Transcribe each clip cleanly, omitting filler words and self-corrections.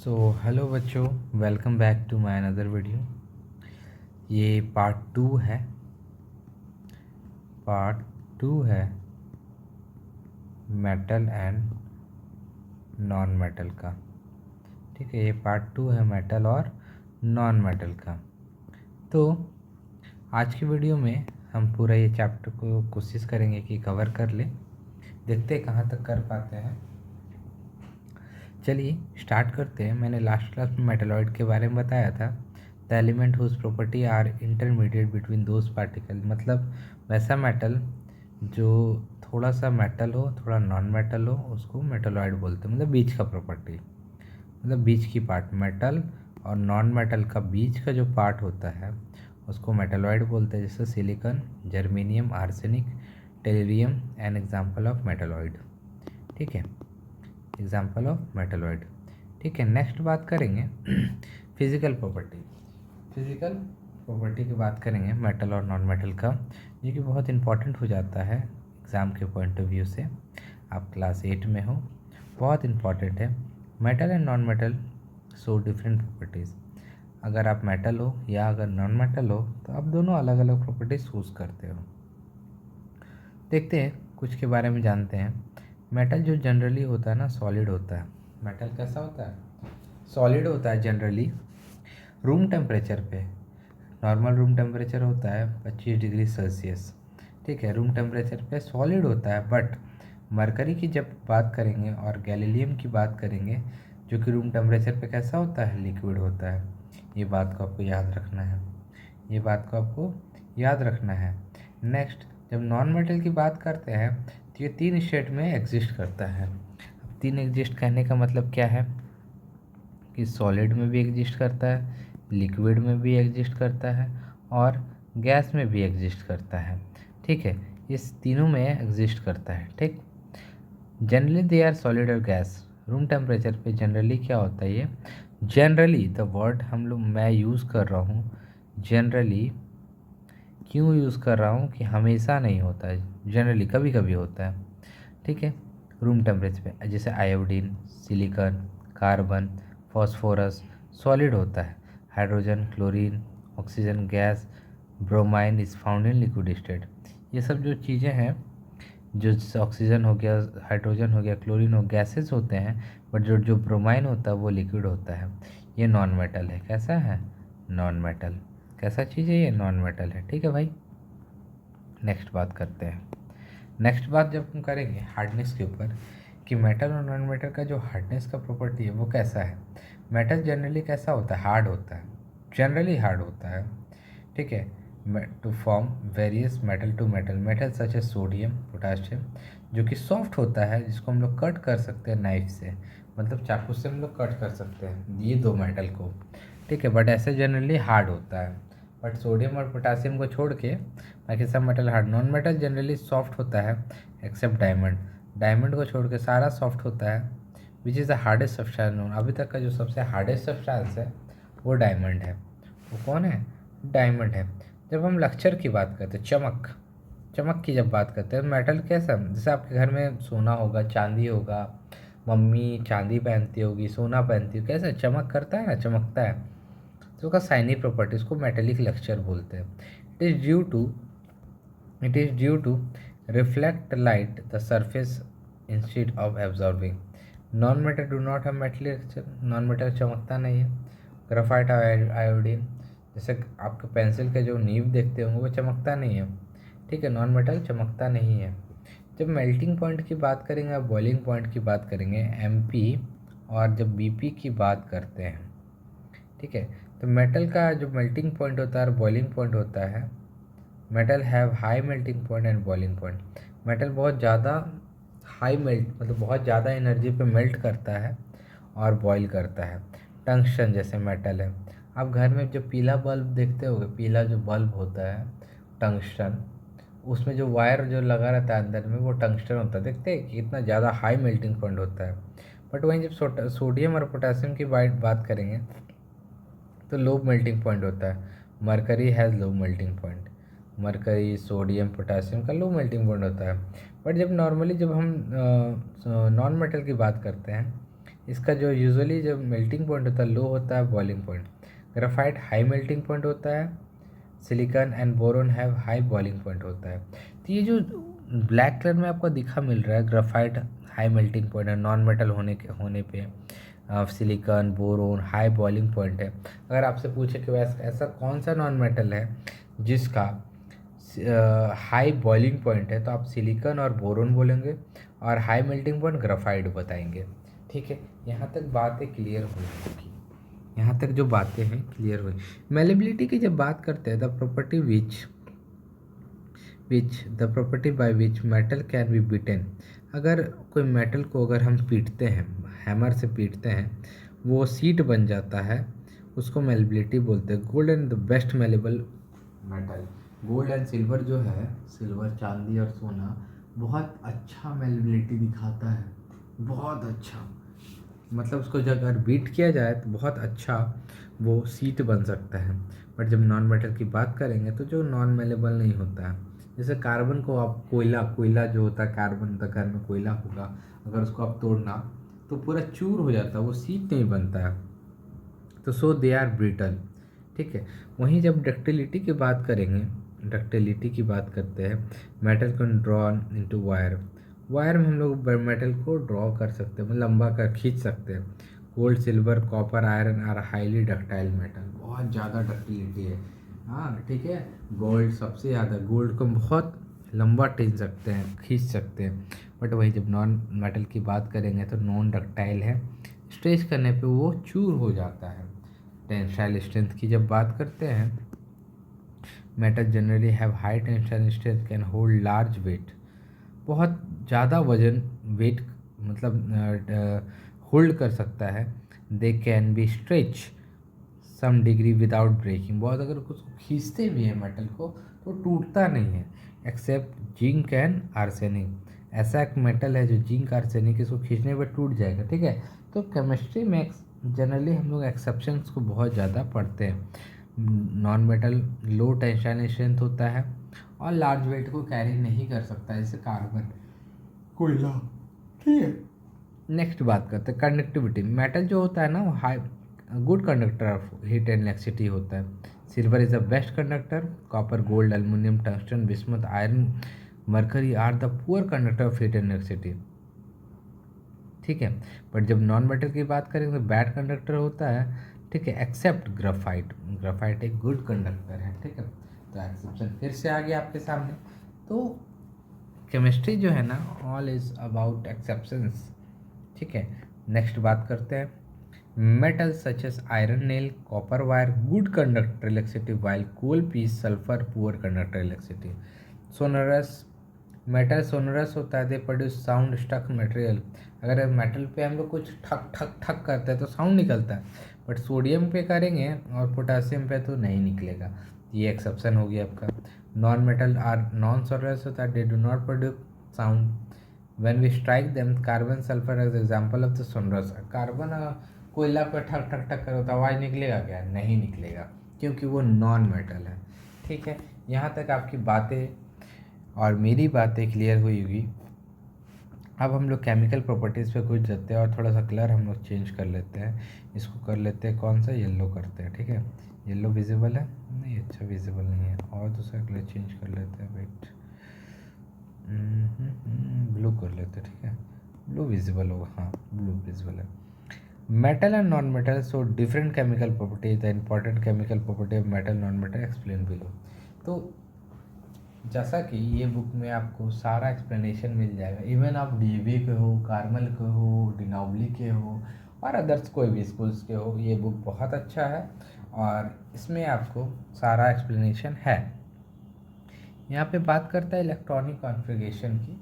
सो hello बच्चों, welcome back to my another video. ये part two है मेटल एंड नॉन मेटल का। ठीक है, ये पार्ट 2 है मेटल और नॉन मेटल का। तो आज की वीडियो में हम पूरा ये चैप्टर को कोशिश करेंगे कि कवर कर लें। देखते हैं कहाँ तक कर पाते हैं। चलिए स्टार्ट करते हैं। मैंने लास्ट क्लास में मेटलॉइड के बारे में बताया था। The element whose property are intermediate between those particle, मतलब वैसा मेटल जो थोड़ा सा मेटल हो थोड़ा नॉन मेटल हो उसको मेटलॉइड बोलते हैं। मतलब बीच का प्रॉपर्टी, मतलब बीच की पार्ट, मेटल और नॉन मेटल का बीच का जो पार्ट होता है उसको मेटलॉइड बोलते हैं। जैसे silicon, germanium, arsenic, tellurium an example of metalloid. ठीक है, एग्जाम्पल ऑफ मेटलॉइड। ठीक है, नेक्स्ट बात करेंगे फिजिकल प्रॉपर्टी की बात करेंगे मेटल और नॉन मेटल का, जो कि बहुत इंपॉर्टेंट हो जाता है एग्ज़ाम के पॉइंट ऑफ व्यू से। आप क्लास 8 में हो, बहुत इंपॉर्टेंट है। Metal and non metal so different properties. अगर आप मेटल हो या अगर नॉन मेटल हो तो आप दोनों अलग अलग प्रॉपर्टीज चूज़ करते हो। देखते हैं, कुछ के बारे में जानते हैं। मेटल जो जनरली होता है ना, सॉलिड होता है। मेटल कैसा होता है? सॉलिड होता है जनरली। रूम टेम्परेचर पे, नॉर्मल रूम टेम्परेचर होता है 25 डिग्री सेल्सियस। ठीक है, रूम टेम्परेचर पे सॉलिड होता है। बट मरकरी की जब बात करेंगे और गैलीलियम की बात करेंगे, जो कि रूम टेम्परेचर पे कैसा होता है? लिक्विड होता है। ये बात को आपको याद रखना है, ये बात को आपको याद रखना है। नेक्स्ट, जब नॉन मेटल की बात करते हैं तो ये 3 स्टेट में एग्जिस्ट करता है। अब 3 एग्जिस्ट करने का मतलब क्या है कि सॉलिड में भी एग्जिस्ट करता है, लिक्विड में भी एग्जिस्ट करता है और गैस में भी एग्जिस्ट करता है। ठीक है, इस तीनों में एग्जिस्ट करता है। ठीक, जनरली दे आर सॉलिड और गैस। रूम टेम्परेचर पे जनरली क्या होता है? ये जनरली द वर्ड मैं यूज़ कर रहा हूँ जनरली। क्यों यूज़ कर रहा हूँ कि हमेशा नहीं होता है, जनरली कभी कभी होता है। ठीक है, रूम टेम्परेचर पे जैसे iodine, silicon, carbon, phosphorus solid होता है। Hydrogen, chlorine, oxygen gas, bromine is found in liquid state. ये सब जो चीज़ें हैं, जो जैसे ऑक्सीजन हो गया, हाइड्रोजन हो गया, क्लोरीन हो, गैसेस होते हैं। बट जो जो ब्रोमाइन होता है वो लिक्विड होता है। ये नॉन मेटल है। कैसा है? Non metal. कैसा चीज़ है ये? नॉन मेटल है। ठीक है भाई, नेक्स्ट बात करते हैं। नेक्स्ट बात जब हम करेंगे हार्डनेस के ऊपर, कि मेटल और नॉन मेटल का जो हार्डनेस का प्रॉपर्टी है वो कैसा है। मेटल जनरली कैसा होता है? हार्ड होता है, जनरली हार्ड होता है। ठीक है, to form various metal such as sodium, potassium, जो कि सॉफ्ट होता है, जिसको हम लोग कट कर सकते हैं नाइफ से, मतलब चाकू से हम लोग कट कर सकते हैं ये दो मेटल को। ठीक है, बट ऐसे जनरली हार्ड होता है। बट सोडियम और पोटासियम को छोड़ के बाकी सब metal hard. Non metal generally soft होता है एक्सेप्ट डायमंड। डायमंड को छोड़ के सारा सॉफ्ट होता है। Which is the hardest substance known. अभी तक का जो सबसे हार्डेस्ट सब्सटेंस है वो डायमंड है। वो कौन है? डायमंड है। जब हम लक्चर की बात करते हैं, चमक की जब बात करते हैं, मेटल कैसा, जैसे आपके घर में सोना होगा, चांदी होगा, मम्मी चांदी पहनती होगी, सोना पहनती होगी, कैसा चमक करता है ना, चमकता है। तो उसका साइनिक प्रॉपर्टी, उसको मेटेलिक लेक्चर बोलते हैं। It is due to reflect light the surface instead of absorbing. Non metal do not have metallic lustre. Non metal चमकता नहीं है। ग्राफाइट, आयोडीन, जैसे आपके पेंसिल के जो नीब देखते होंगे वो चमकता नहीं है। ठीक है, नॉन मेटल चमकता नहीं है। जब मेल्टिंग पॉइंट की बात करेंगे, बॉइलिंग पॉइंट की बात करेंगे, एमपी और जब बीपी की बात करते हैं, ठीक है, तो मेटल का जो मेल्टिंग पॉइंट होता है और बॉइलिंग पॉइंट होता है, metal have high melting point and boiling point. Metal बहुत ज़्यादा हाई मेल्ट, मतलब बहुत ज़्यादा एनर्जी पे मेल्ट करता है और बॉईल करता है। टंगस्टन जैसे मेटल है। आप घर में जो पीला बल्ब देखते होगे, पीला जो बल्ब होता है टंगस्टन, उसमें जो वायर जो लगा रहता है अंदर में वो टंगस्टन होता है। देखते हैं कि कितना ज़्यादा हाई मेल्टिंग पॉइंट होता है। बट वहीं जब सोडियम और पोटेशियम की बात करेंगे तो लो मेल्टिंग पॉइंट होता है। Mercury has low melting point. Mercury, sodium, potassium का लो मेल्टिंग पॉइंट होता है। बट जब नॉर्मली जब हम नॉन मेटल की बात करते हैं इसका जो यूजुअली जब मेल्टिंग पॉइंट होता है लो होता है boiling point. Graphite high melting point होता है, silicon and boron have high boiling point होता है। तो ये जो ब्लैक कलर में आपको दिखा मिल रहा है ग्राफाइट हाई मेल्टिंग पॉइंट है, नॉन मेटल होने पे silicon boron high boiling point है। अगर आपसे पूछे कि वैसा ऐसा कौन सा नॉन मेटल है जिसका हाई बॉइलिंग पॉइंट है, तो आप सिलिकॉन और बोरोन बोलेंगे और हाई मेल्टिंग पॉइंट ग्राफाइट बताएंगे। ठीक है, यहाँ तक बातें क्लियर हो चुकी, यहाँ तक जो बातें हैं क्लियर हुई। मेलेबिलिटी की जब बात करते हैं, the property by which metal can be beaten. अगर कोई मेटल को अगर हम पीटते हैं, हैमर से पीटते हैं, वो सीट बन जाता है, उसको मेलेबिलिटी बोलते हैं। Gold and the best malleable metal, gold and silver जो है, सिल्वर चांदी और सोना बहुत अच्छा मेलेबिलिटी दिखाता है, बहुत अच्छा, मतलब उसको जब अगर बीट किया जाए तो बहुत अच्छा वो सीट बन सकता है। बट जब नॉन मेटल की बात करेंगे तो जो नॉन मेलेबल नहीं होता है, जैसे कार्बन को आप कोयला जो होता है, कार्बन का घर में कोयला होगा, अगर उसको आप तोड़ना तो पूरा चूर हो जाता है, वो सीट नहीं बनता है। तो सो दे आर ब्रिटल। ठीक है, वहीं जब डक्टिलिटी की बात करेंगे, डक्टिलिटी की बात करते हैं, metal can draw into wire. Wire में हम लोग मेटल को ड्रॉ कर सकते हैं, मतलब लंबा कर खींच सकते हैं। Gold silver copper iron are highly ductile metal, बहुत ज़्यादा डक्टिलिटी है। हाँ ठीक है, गोल्ड सबसे ज़्यादा, गोल्ड को हम बहुत लंबा खींच सकते हैं, खींच सकते हैं। बट वही जब नॉन मेटल की बात करेंगे तो नॉन डक्टाइल है, स्ट्रेच करने पे वो चूर हो जाता है। टेंसाइल स्ट्रेंथ की जब बात करते हैं, metal generally have high tensile strength, can hold large weight, बहुत ज़्यादा वजन वेट मतलब होल्ड कर सकता है। They can be stretch some degree without breaking, बहुत अगर उसको खींचते भी हैं मेटल को तो टूटता नहीं है, एक्सेप्ट जिंक एंड आर्सेनिक। ऐसा एक मेटल है जो जिंक आर्सेनिक, इसको खींचने पर टूट जाएगा। ठीक है, तो केमिस्ट्री में जनरली हम लोग एक्सेप्शंस को बहुत ज़्यादा पढ़ते हैं। नॉन मेटल लो टेंशन स्ट्रेंथ होता है और लार्ज वेट को कैरी नहीं कर सकता, जैसे कार्बन, कोयला। ठीक है, नेक्स्ट बात करते हैं कंडक्टिविटी। मेटल जो होता है ना वो high good conductor of heat and electricity होता है। Silver is the best conductor, copper gold aluminium tungsten bismuth iron mercury are the poor conductor of heat and electricity. ठीक है, बट जब नॉन मेटल की बात करेंगे तो बैड कंडक्टर होता है। ठीक है, एक्सेप्ट ग्राफाइट, ग्राफाइट एक गुड कंडक्टर है। ठीक है, तो एक्सेप्शन फिर से आ गया आपके सामने। तो केमिस्ट्री जो है ना ऑल इज अबाउट एक्सेप्शंस। ठीक है, नेक्स्ट बात करते हैं metal such as iron nail copper wire good conductor electricity while coal piece sulphur poor conductor electricity. Sonorous, metal sonorous होता है, they produce sound stuck material. अगर मेटल पे हम लोग कुछ ठक ठक ठक करते हैं तो साउंड निकलता है, बट सोडियम पे करेंगे और पोटासियम पे तो नहीं निकलेगा। ये एक्सेप्शन हो गया आपका। Non metal are non sonorous होता है, they do not produce sound when we strike them. Carbon sulphur as example of the sonorous. Carbon कोयला पर ठक ठक ठक करो तो आवाज़ निकलेगा क्या? नहीं निकलेगा, क्योंकि वो नॉन मेटल है। ठीक है, यहाँ तक आपकी बातें और मेरी बातें क्लियर हुई होगी। अब हम लोग केमिकल प्रॉपर्टीज़ पे कुछ जाते हैं और थोड़ा सा कलर हम लोग चेंज कर लेते हैं। इसको कर लेते हैं कौन सा, येलो करते हैं। ठीक है, येलो विजिबल है नहीं, अच्छा विजिबल नहीं है, और दूसरा कलर चेंज कर लेते हैं। वेट, ब्लू कर लेते हैं। ठीक है, ब्लू विजिबल होगा, हाँ ब्लू विजिबल है। Metal and non metal so different chemical property, the important chemical property of metal non metal explain below. तो जैसा कि ये बुक में आपको सारा एक्सप्लेनेशन मिल जाएगा, इवन आप डीएवी के हो, कार्मल के हो, डिनाउबली के हो और अदर्स कोई भी स्कूल्स के हो, ये बुक बहुत अच्छा है और इसमें आपको सारा एक्सप्लेनेशन है। यहाँ पे बात करता है इलेक्ट्रॉनिक कॉन्फ़िगरेशन की।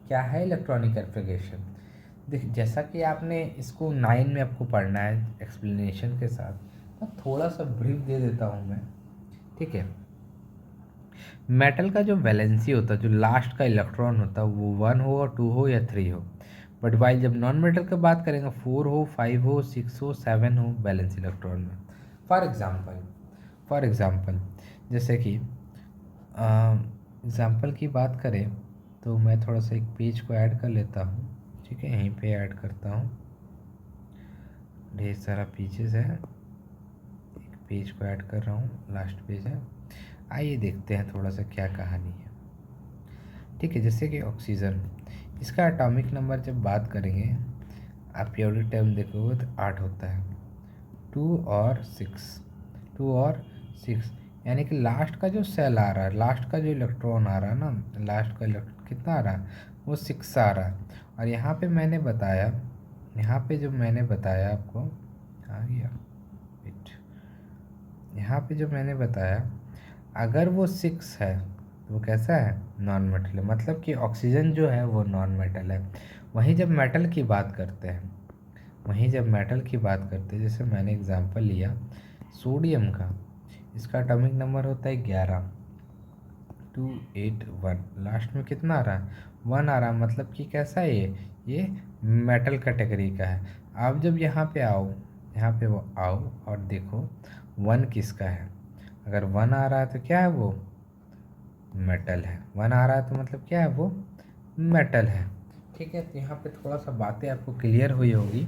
क्या है इलेक्ट्रॉनिक कॉन्फ़िगरेशन? देख, जैसा कि आपने इसको 9 में आपको पढ़ना है एक्सप्लेनेशन के साथ, तो थोड़ा सा ब्रीफ दे देता हूँ मैं। ठीक है, मेटल का जो वैलेंसी होता है, जो लास्ट का इलेक्ट्रॉन होता है, वो 1 हो और 2 हो या 3 हो। बट वाइल जब नॉन मेटल की बात करेंगे 4 हो, 5 हो, 6 हो, 7 हो वैलेंस इलेक्ट्रॉन में। फॉर एग्ज़ाम्पल जैसे कि एग्ज़ाम्पल की बात करें तो मैं थोड़ा सा एक पेज को ऐड कर लेता हूँ। ठीक है, यहीं पे ऐड करता हूँ। ढेर सारा पेजेस है, एक पेज को ऐड कर रहा हूँ, लास्ट पेज है। आइए देखते हैं थोड़ा सा क्या कहानी है। ठीक है, जैसे कि ऑक्सीजन, इसका एटॉमिक नंबर जब बात करेंगे, आप पीरियोडिक टेबल देखोगे तो 8 होता है, 2 और 6, यानी कि लास्ट का जो सेल आ रहा है, लास्ट का जो इलेक्ट्रॉन आ रहा है ना, लास्ट का इलेक्ट्रॉन कितना आ रहा है, वो 6 आ रहा है। और यहाँ पे मैंने बताया, यहाँ पे जो मैंने बताया आपको, आ गया वेट, यहाँ पे जो मैंने बताया, अगर वो 6 है तो वो कैसा है, नॉन मेटल है, मतलब कि ऑक्सीजन जो है वो नॉन मेटल है। वहीं जब मेटल की बात करते हैं, जैसे मैंने एग्जांपल लिया सोडियम का, इसका एटॉमिक नंबर होता है 11, 281, लास्ट में कितना आ रहा है, 1 आ रहा है, मतलब कि कैसा है ये मेटल कैटेगरी का है। आप जब यहाँ पे वो आओ और देखो 1 किसका है, अगर 1 आ रहा है तो क्या है, वो मेटल है। 1 आ रहा है तो मतलब क्या है, वो मेटल है। ठीक है, तो यहाँ पे थोड़ा सा बातें आपको क्लियर हुई होगी।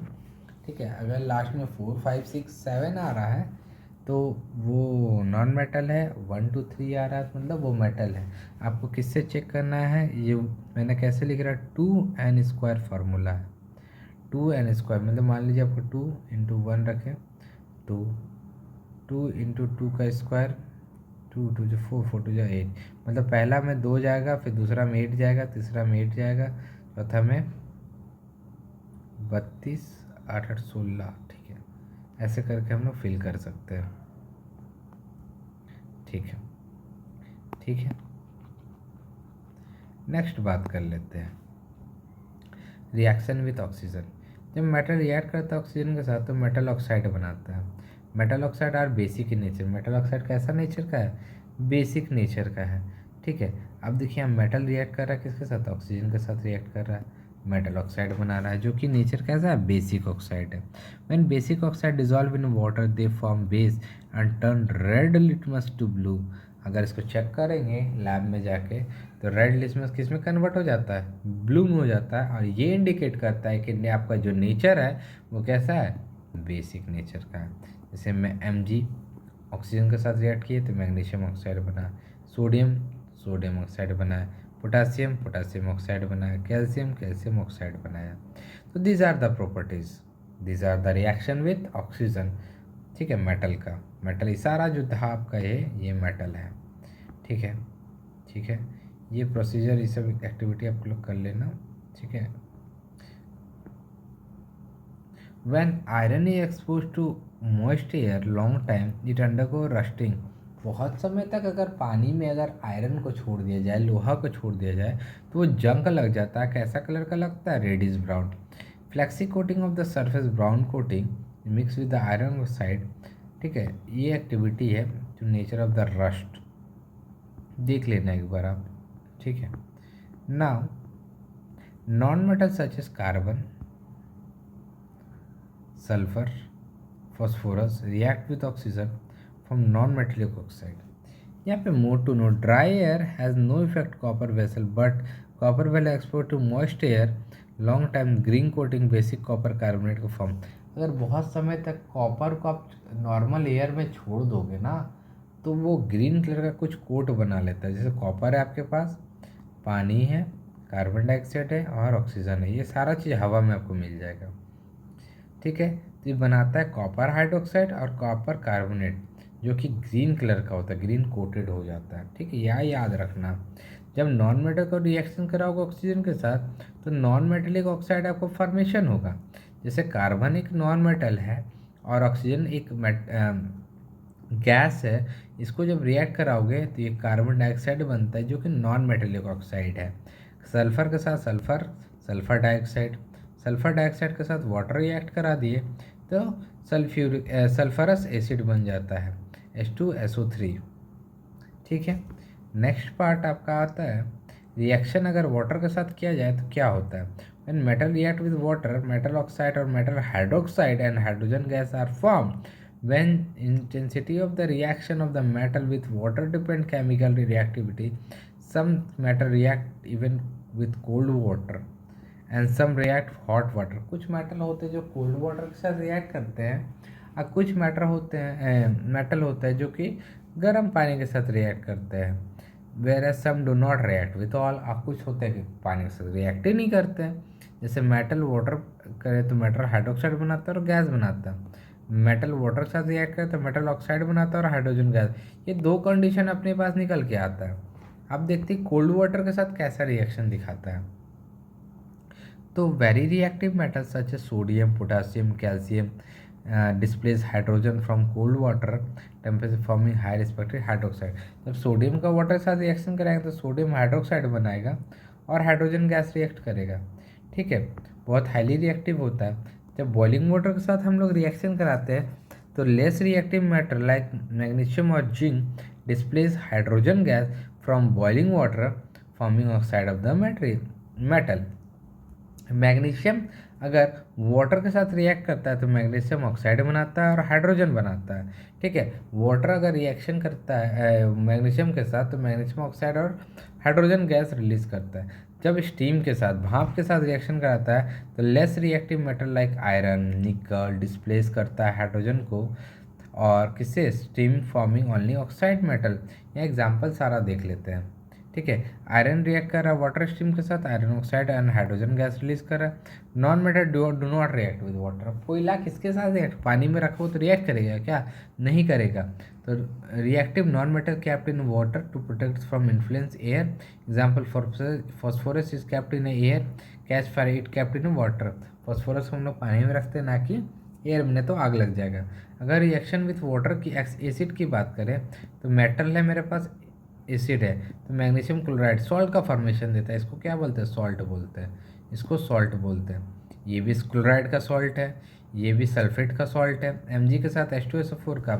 ठीक है, अगर लास्ट में 4, 5, 6, 7 आ रहा है तो वो नॉन मेटल है, 1, 2, 3 आ रहा है तो मतलब वो मेटल है। आपको किससे चेक करना है, ये मैंने कैसे लिख रहा है, 2n² फार्मूला है, 2n², मतलब मान लीजिए आपको 2 इंटू 1 रखें, 2, 2 इंटू 2 का स्क्वायर, 2 2 जो 4, 4 2 जो 8, मतलब पहला में 2 जाएगा, फिर दूसरा में 8 जाएगा, तीसरा में 8 जाएगा, चौथा में 32, 8 8 16। ठीक है, ऐसे करके हम लोग फिल कर सकते हैं। ठीक है, नेक्स्ट बात कर लेते हैं, रिएक्शन विथ ऑक्सीजन। जब मेटल रिएक्ट करता है ऑक्सीजन के साथ तो मेटल ऑक्साइड बनाता है। Metal oxide are basic in nature, metal oxide कैसा नेचर का है, बेसिक नेचर का है। ठीक है, अब देखिए हम मेटल रिएक्ट कर रहा है किसके साथ, ऑक्सीजन के साथ रिएक्ट कर रहा है, मेटल ऑक्साइड बना रहा है, जो कि नेचर कैसा है, बेसिक ऑक्साइड है। When basic oxide dissolve in water they form base and turn red litmus to blue. अगर इसको चेक करेंगे लैब में जाके तो रेड लिटमस किस में कन्वर्ट हो जाता है, ब्लू में हो जाता है। और ये इंडिकेट करता है कि आपका जो नेचर है वो कैसा है, बेसिक नेचर का है। जैसे मैं Mg ऑक्सीजन के साथ रिएक्ट किए तो मैग्नीशियम ऑक्साइड बना, सोडियम ऑक्साइड बनाया, पोटासियम ऑक्साइड बनाया, कैल्शियम ऑक्साइड बनाया। तो these are the properties, these are the reaction with oxygen. ठीक है, मेटल ये सारा जो था आपका ये मेटल है। ठीक है, ये प्रोसीजर, ये सब एक्टिविटी आप लोग कर लेना। ठीक है, when iron is expose to moist air long time it undergo rusting. बहुत समय तक अगर पानी में अगर आयरन को छोड़ दिया जाए, लोहा को छोड़ दिया जाए तो वो जंग लग जाता है। कैसा कलर का लगता है, reddish brown. Flaky coating of the surface, brown coating mix with the iron oxide. ठीक है, ये एक्टिविटी है जो नेचर ऑफ द रस्ट, देख लेना एक बार आप। ठीक है, now non metal such S carbon, sulfur, phosphorus react with oxygen from non-metallic oxide. यहाँ पे more to note, dry air has no effect copper vessel but copper well expose to moist air long time green coating basic copper carbonate का form. अगर बहुत समय तक copper को आप normal air में छोड़ दोगे ना तो वो ग्रीन कलर का कुछ कोट बना लेता है। जैसे कॉपर है आपके पास, पानी है, कार्बन डाइऑक्साइड है और ऑक्सीजन है, ये सारा चीज़ हवा में आपको मिल जाएगा। ठीक है, तो ये बनाता है कॉपर हाइड्रोक्साइड और कॉपर कार्बोनेट, जो कि ग्रीन कलर का होता है, ग्रीन कोटेड हो जाता है। ठीक है, यह याद रखना। जब नॉन मेटल को रिएक्शन कराओगे ऑक्सीजन के साथ तो नॉन मेटेलिक ऑक्साइड आपको फॉर्मेशन होगा। जैसे कार्बन एक नॉन मेटल है और ऑक्सीजन एक गैस है, इसको जब रिएक्ट कराओगे तो ये कार्बन डाइऑक्साइड बनता है जो कि नॉन मेटेलिक ऑक्साइड है। सल्फर के साथ सल्फर डाइऑक्साइड, सल्फर डाइऑक्साइड के साथ वाटर रिएक्ट करा दिए तो सल्फरस एसिड बन जाता है, H2SO3। ठीक है, नेक्स्ट पार्ट आपका आता है रिएक्शन अगर वाटर के साथ किया जाए तो क्या होता है। When metal react with water, metal oxide और metal hydroxide and hydrogen gas are form. When intensity of the reaction of the metal with water depend chemical reactivity, some metal react even with cold water and some react hot water, कुछ metal होते हैं जो cold water के साथ react करते हैं, और कुछ मेटल होते हैं जो कि गर्म पानी के साथ रिएक्ट करते हैं। Whereas some do not react with all, कुछ होते हैं कि पानी के साथ रिएक्ट ही नहीं करते हैं। जैसे मेटल वाटर करे तो मेटल हाइड्रोक्साइड बनाता है और गैस बनाता है, मेटल वाटर के साथ रिएक्ट करे तो मेटल ऑक्साइड बनाता है और हाइड्रोजन गैस। ये दो कंडीशन अपने पास निकल के आता है। अब देखते हैं कोल्ड वाटर के साथ कैसा रिएक्शन दिखाता है। तो very reactive metals such as sodium, potassium, calcium displace hydrogen from cold water temperature forming high respective hydroxide. जब सोडियम का वाटर के साथ रिएक्शन कराएंगे तो सोडियम हाइड्रोक्साइड बनाएगा और हाइड्रोजन गैस रिएक्ट करेगा। ठीक है, बहुत हाईली रिएक्टिव होता है। जब बॉइलिंग वाटर के साथ हम लोग रिएक्शन कराते हैं तो less reactive metal like magnesium और zinc displace hydrogen gas from boiling water forming oxide of the metal. Magnesium अगर वाटर के साथ रिएक्ट करता है तो मैग्नीशियम ऑक्साइड बनाता है और हाइड्रोजन बनाता है। ठीक है, वाटर अगर रिएक्शन करता है मैग्नीशियम के साथ तो मैग्नीशियम ऑक्साइड और हाइड्रोजन गैस रिलीज करता है। जब स्टीम के साथ, भाप के साथ रिएक्शन कराता है तो less reactive metal like iron, निकल डिस्प्लेस करता है हाइड्रोजन को, और किससे, steam forming only oxide metal. ये एग्जाम्पल सारा देख लेते हैं। ठीक है, आयरन रिएक्ट कर रहा है वाटर स्टीम के साथ, iron oxide and hydrogen gas release कर रहा है। Non metal do not react with water. अब कोयला किसके साथ रिएक्ट, पानी में रखो तो रिएक्ट करेगा क्या, नहीं करेगा। तो reactive non metal kept in water to protect from influence air, example phosphorus is kept in air, catch fire it kept in water. Phosphorus हम लोग पानी में रखते हैं ना कि एयर में, तो आग लग जाएगा। अगर रिएक्शन विथ वाटर की एसिड की बात करें तो मेटल है मेरे पास, एसिड है, तो मैग्नीशियम क्लोराइड सॉल्ट का फॉर्मेशन देता है। इसको क्या बोलते हैं, सॉल्ट बोलते हैं, इसको सॉल्ट बोलते हैं। ये भी क्लोराइड का सॉल्ट है, ये भी सल्फेट का सॉल्ट है। Mg के साथ H2SO4 का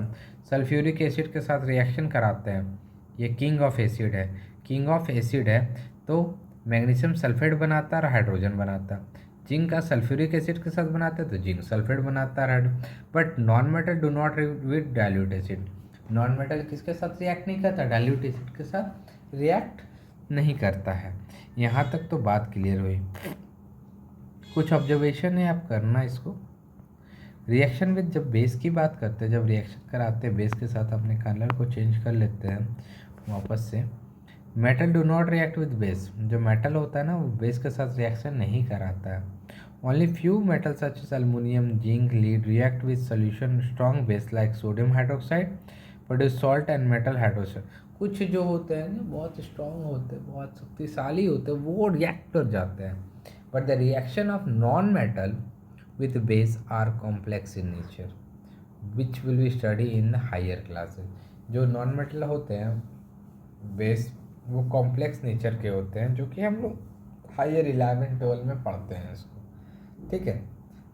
सल्फ्यूरिक एसिड के साथ रिएक्शन कराते हैं, ये किंग ऑफ एसिड है, किंग ऑफ एसिड है। तो मैग्नीशियम सल्फेट बनाता है और हाइड्रोजन बनाता है। जिंक का सल्फ्यूरिक एसिड के साथ बनाते हैं तो जिंक सल्फेट बनाता है। But non metal do not with dilute acid. Non metal किसके साथ रिएक्ट नहीं करता, डाइल्यूट एसिड के साथ रिएक्ट नहीं करता है। यहाँ तक तो बात क्लियर हुई। कुछ ऑब्जर्वेशन है, आप करना इसको। रिएक्शन विद, जब बेस की बात करते हैं, जब रिएक्शन कराते हैं बेस के साथ, अपने कलर को चेंज कर लेते हैं वापस से। Metal do not react with base, जो मेटल होता है ना वो बेस के साथ रिएक्शन नहीं कराता है। Only few metal such as aluminium, zinc, lead react with solution strong base like sodium hydroxide produce salt and metal hydroxide. कुछ जो होते हैं ना बहुत स्ट्रॉन्ग होते हैं, बहुत शक्तिशाली होते हैं, वो रिएक्ट कर जाते हैं। But the reaction of non metal with base are complex in nature which will be study in the higher classes। जो नॉन मेटल होते हैं बेस, वो कॉम्प्लेक्स नेचर के होते हैं, जो कि हम लोग हायर 11 12 में पढ़ते हैं इसको। ठीक है,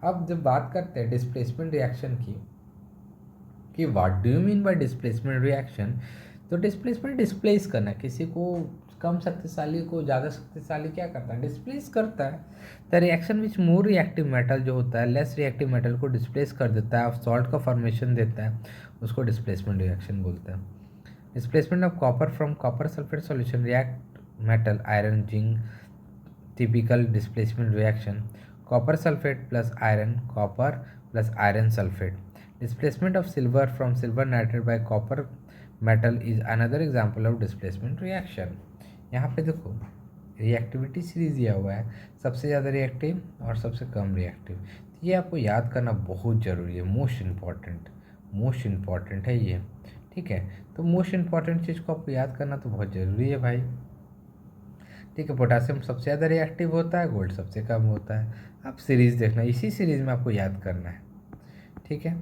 अब जब बात करते हैं डिस्प्लेसमेंट रिएक्शन की, कि what do you mean by displacement reaction. तो डिस्प्लेसमेंट डिस्प्लेस करना, किसी को कम शक्तिशाली को ज़्यादा शक्तिशाली क्या करता है, डिस्प्लेस करता है। The reaction which more reactive metal जो होता है लेस रिएक्टिव मेटल को डिस्प्लेस कर देता है, सॉल्ट का फॉर्मेशन देता है, उसको डिस्प्लेसमेंट रिएक्शन बोलते हैं। Displacement of copper from copper sulphate solution react metal iron zinc, typical displacement reaction copper sulphate plus iron, copper plus iron sulphate. Displacement of silver from silver nitrate bye copper metal is another example of displacement reaction. यहाँ पे देखो reactivity series दिया हुआ है, सबसे ज़्यादा reactive और सबसे कम रिएक्टिव। ये आपको याद करना बहुत ज़रूरी है, मोस्ट इम्पॉर्टेंट है ये। ठीक है, तो मोस्ट इम्पॉर्टेंट चीज़ को आपको याद करना तो बहुत ज़रूरी है भाई। ठीक है, पोटासियम सबसे ज़्यादा रिएक्टिव होता है, गोल्ड सबसे कम होता है। आप सीरीज़ देखना, इसी सीरीज़ में आपको याद करना है। ठीक है,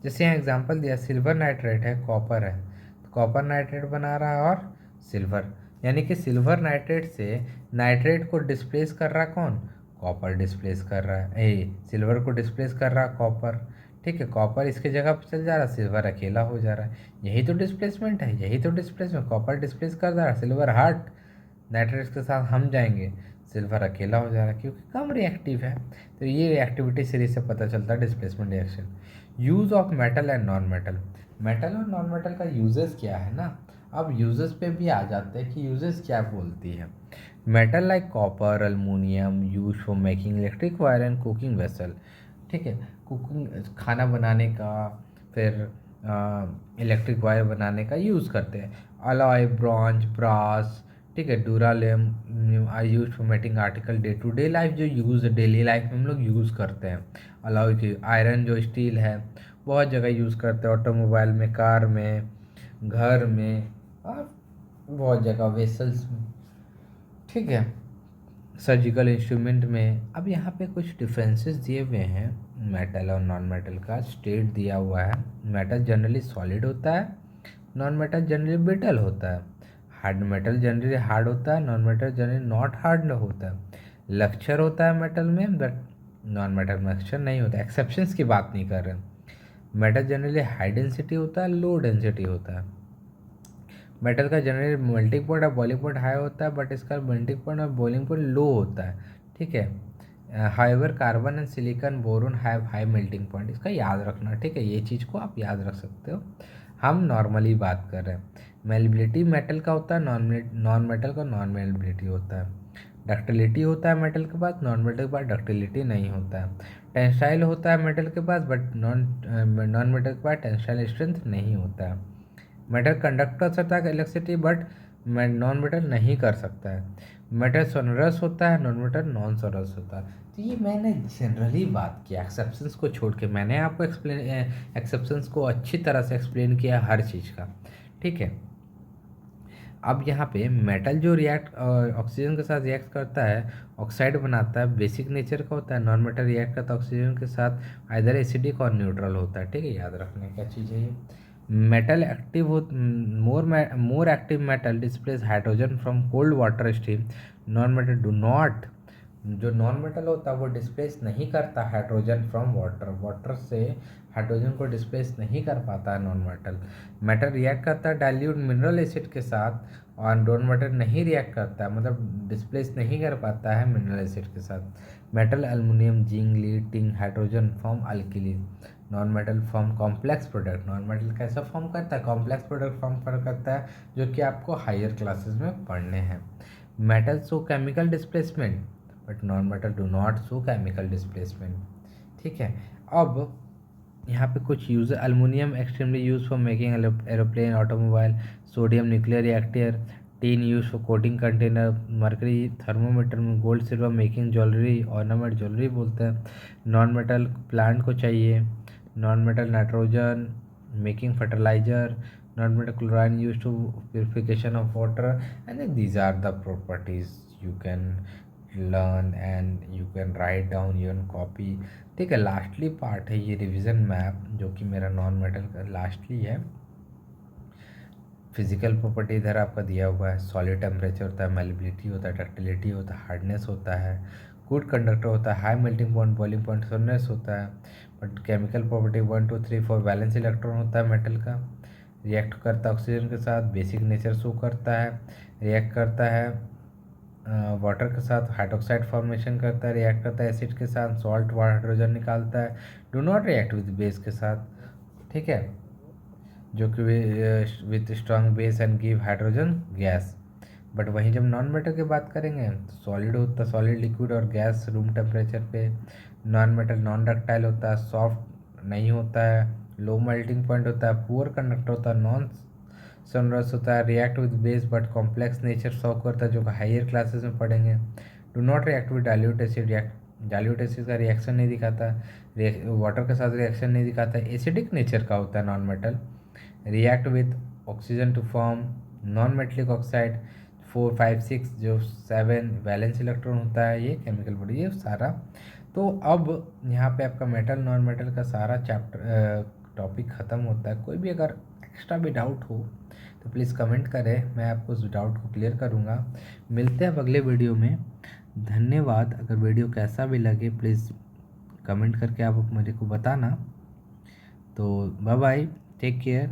जैसे यहाँ एग्जांपल दिया, सिल्वर नाइट्रेट है, कॉपर है, तो कॉपर नाइट्रेट बना रहा है और सिल्वर, यानी कि सिल्वर नाइट्रेट से नाइट्रेट को डिस्प्लेस कर रहा कौन, कॉपर डिस्प्लेस कर रहा है, सिल्वर को डिस्प्लेस कर रहा कॉपर। ठीक है, कॉपर इसके जगह पर चल जा रहा, सिल्वर अकेला हो जा रहा है। यही तो डिस्प्लेसमेंट है, यही तो डिस्प्लेसमेंट, कॉपर डिस्प्लेस कर रहा है, सिल्वर हट, नाइट्रेट के साथ हम जाएंगे, सिल्वर अकेला हो जा रहा है क्योंकि कम रिएक्टिव है। तो ये रिएक्टिविटी सीरीज से पता चलता है displacement reaction. Use of metal and non metal, metal और नॉन मेटल का यूजेस क्या है ना। अब यूजेस पे भी आ जाते हैं कि यूजेस क्या बोलती है। Metal like copper, aluminium use for making electric wire and cooking vessel. ठीक है, कुकिंग खाना बनाने का, फिर इलेक्ट्रिक वायर बनाने का यूज़ करते हैं। अलॉय, ब्रॉन्ज, ब्रास, ठीक है, duralumin are use for making article day to day life, जो यूज़ डेली लाइफ में हम लोग यूज़ करते हैं। अलॉय की आयरन जो स्टील है बहुत जगह यूज़ करते हैं, ऑटोमोबाइल में, कार में, घर में और बहुत जगह वेसल्स में। ठीक है, सर्जिकल इंस्ट्रूमेंट में। अब यहाँ पे कुछ डिफरेंसेस दिए हुए हैं मेटल और नॉन मेटल का, स्टेट दिया हुआ है। मेटल जनरली सॉलिड होता है, नॉन मेटल जनरली ब्रिटल होता है। हार्ड मेटल जनरली हार्ड होता है, non metal generally not hard होता है। लक्चर होता है मेटल में, बट नॉन मेटल में लक्चर नहीं होता। एक्सेप्शंस की बात नहीं कर रहे। मेटल जनरली हाई डेंसिटी होता है, लो डेंसिटी होता है। मेटल का जनरली मेल्टिंग पॉइंट और बॉइलिंग पॉइंट हाई होता है, बट इसका मेल्टिंग पॉइंट और बॉइलिंग पॉइंट लो होता है। ठीक है, however carbon and silicon boron have high melting point, इसका याद रखना। ठीक है, ये चीज़ को आप याद रख सकते हो। हम नॉर्मली बात कर रहे हैं। मेल्बिलिटी मेटल का होता है, नॉन मेटल का नॉन मेल्बिलिटी होता है। डक्टिलिटी होता है मेटल के पास, नॉन मेटल के पास डक्टिलिटी नहीं होता है। टेंसाइल होता है मेटल के पास, बट नॉन मेटल के पास टेंसाइल स्ट्रेंथ नहीं होता है। मेटल कंडक्ट कर सकता है इलेक्ट्रिसिटी, बट नॉन मेटल नहीं कर सकता है। मेटल सोनरस होता है, नॉन मेटल नॉन सोनरस होता है। तो ये मैंने जनरली बात किया, एक्सेप्शंस को छोड़ के मैंने आपको एक्सेप्शंस को अच्छी तरह से एक्सप्लेन किया हर चीज़ का। ठीक है, अब यहाँ पे मेटल जो रिएक्ट ऑक्सीजन के साथ रिएक्ट करता है, ऑक्साइड बनाता है, बेसिक नेचर का होता है। नॉन मेटल रिएक्ट करता है ऑक्सीजन के साथ, आइदर एसिडिक और न्यूट्रल होता है। ठीक है, याद रखने का चीज़ है ये। मेटल एक्टिव हो, more active metal displace hydrogen from cold water stream. Non metal do not, जो नॉन मेटल होता है वो डिस्प्लेस नहीं करता हाइड्रोजन फ्रॉम वाटर, वाटर से हाइड्रोजन को डिस्प्लेस नहीं कर पाता है नॉन मेटल। मेटल रिएक्ट करता है डाइल्यूट मिनरल एसिड के साथ, और नॉन मेटल नहीं रिएक्ट करता है, मतलब डिस्प्लेस नहीं कर पाता है मिनरल एसिड के साथ। Metal aluminium, zinc, lead, tin, hydrogen form alkali. Non metal form complex product. Non metal कैसा फॉर्म करता है? कॉम्प्लेक्स प्रोडक्ट फॉर्म करता है, जो कि आपको हायर क्लासेस में पढ़ने हैं। Metal show chemical displacement, but non metal do not show chemical displacement. ठीक है, अब यहाँ पे कुछ use, aluminium extremely use for making aeroplane, automobile. Sodium nuclear reactor. Tin use for coating container. Mercury thermometer में। Gold silver making jewellery, ornament jewellery बोलते हैं। Non metal plant को चाहिए। Non metal nitrogen making fertiliser. Non metal chlorine use to purification of water. And these are the properties you can learn and you can write down your copy. ठीक है, lastly part है ये revision map, जो कि मेरा non metal का lastly है। Physical property इधर आपका दिया हुआ है। सॉलिड टेम्परेचर होता है, मेलेबिलिटी होता है, डक्टिलिटी होता है, हार्डनेस होता है, गुड कंडक्टर होता है, high melting point, boiling point, sonorousness होता है। But chemical property 1 2 3 4 valence electron होता है मेटल का। रिएक्ट करता है ऑक्सीजन के साथ, बेसिक नेचर शो करता है। रिएक्ट करता है वाटर के साथ, हाइड्रोक्साइड फॉर्मेशन करता है। रिएक्ट करता है एसिड के साथ, सॉल्ट हाइड्रोजन निकालता है। Do not react with base के साथ। ठीक है, जो कि with strong base and give hydrogen gas. But वहीं जब नॉन मेटल की बात करेंगे तो सॉलिड होता है, सॉलिड, लिक्विड और गैस रूम टेम्परेचर पे। नॉन मेटल नॉन डक्टाइल होता है, सॉफ्ट नहीं होता है, लो मेल्टिंग पॉइंट होता है, पुअर कंडक्टर होता है, नॉन सनरस होता है, react with base but complex nature show करता है, जो कि हायर क्लासेस में पढ़ेंगे। Do not react with dilute acid, dilute acid का रिएक्शन नहीं दिखाता, वाटर के साथ रिएक्शन नहीं दिखाता, एसिडिक नेचर का होता है non metal. React with oxygen to form non metallic oxide. 4 5 6 जो 7 वैलेंस इलेक्ट्रॉन होता है, ये केमिकल बॉडी, ये सारा। तो अब यहाँ पे आपका मेटल नॉन मेटल का सारा चैप्टर टॉपिक ख़त्म होता है। कोई भी अगर एक्स्ट्रा भी डाउट हो तो प्लीज़ कमेंट करें, मैं आपको उस डाउट को क्लियर करूँगा। मिलते हैं अब अगले वीडियो में। धन्यवाद। अगर वीडियो कैसा भी लगे प्लीज़ कमेंट करके आप मुझे को बताना। तो बाय बाय, टेक केयर।